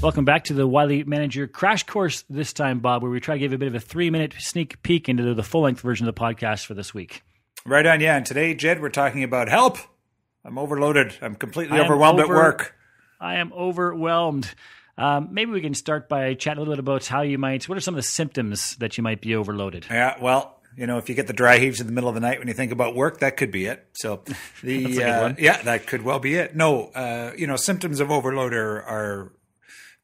Welcome back to the Wiley Manager Crash Course this time, Bob, where we try to give a bit of a 3-minute sneak peek into the full-length version of the podcast for this week. Right on, yeah. And today, Jed, we're talking about help. I'm overloaded. I'm completely overwhelmed at work. I am overwhelmed. Maybe we can start by chatting a little bit about what are some of the symptoms that you might be overloaded? Yeah, well, if you get the dry heaves in the middle of the night when you think about work, that could be it. So That's a good one. Yeah, that could well be it. No, symptoms of overload are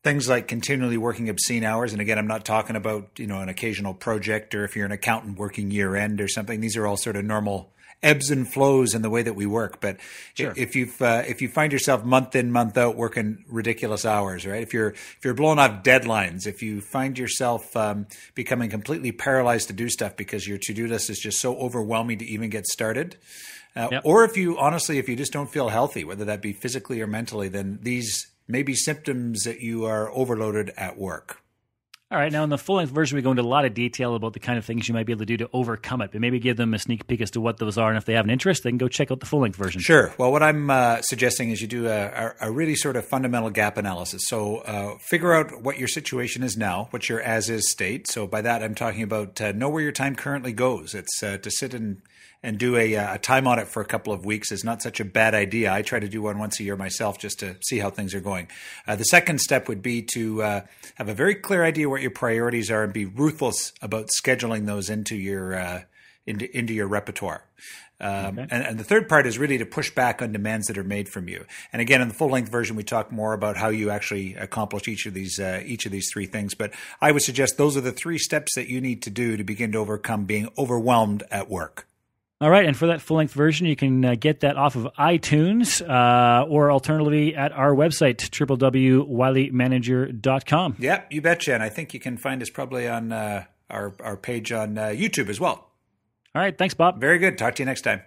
things like continually working obscene hours. And again, I'm not talking about, an occasional project or if you're an accountant working year end or something. These are all sort of normal ebbs and flows in the way that we work. But sure. if you find yourself month in, month out working ridiculous hours, right? If you're blowing off deadlines, if you find yourself becoming completely paralyzed to do stuff because your to-do list is just so overwhelming to even get started, or if you just don't feel healthy, whether that be physically or mentally, then these may be symptoms that you are overloaded at work. All right. Now, in the full-length version, we go into a lot of detail about the kind of things you might be able to do to overcome it, but maybe give them a sneak peek as to what those are. And if they have an interest, they can go check out the full-length version. Sure. Well, what I'm suggesting is you do a really sort of fundamental gap analysis. So figure out what your situation is now, what's your as-is state. So by that, I'm talking about know where your time currently goes. It's to sit and do a time audit for a couple of weeks is not such a bad idea. I try to do one once a year myself just to see how things are going. The second step would be to have a very clear idea what your priorities are and be ruthless about scheduling those into your repertoire. Okay. And the third part is really to push back on demands that are made from you. And again, in the full-length version, we talk more about how you actually accomplish each of these three things. But I would suggest those are the 3 steps that you need to do to begin to overcome being overwhelmed at work. All right, and for that full-length version, you can get that off of iTunes or alternatively at our website, www.wileymanager.com. Yeah, you betcha. And I think you can find us probably on our page on YouTube as well. All right, thanks, Bob. Very good. Talk to you next time.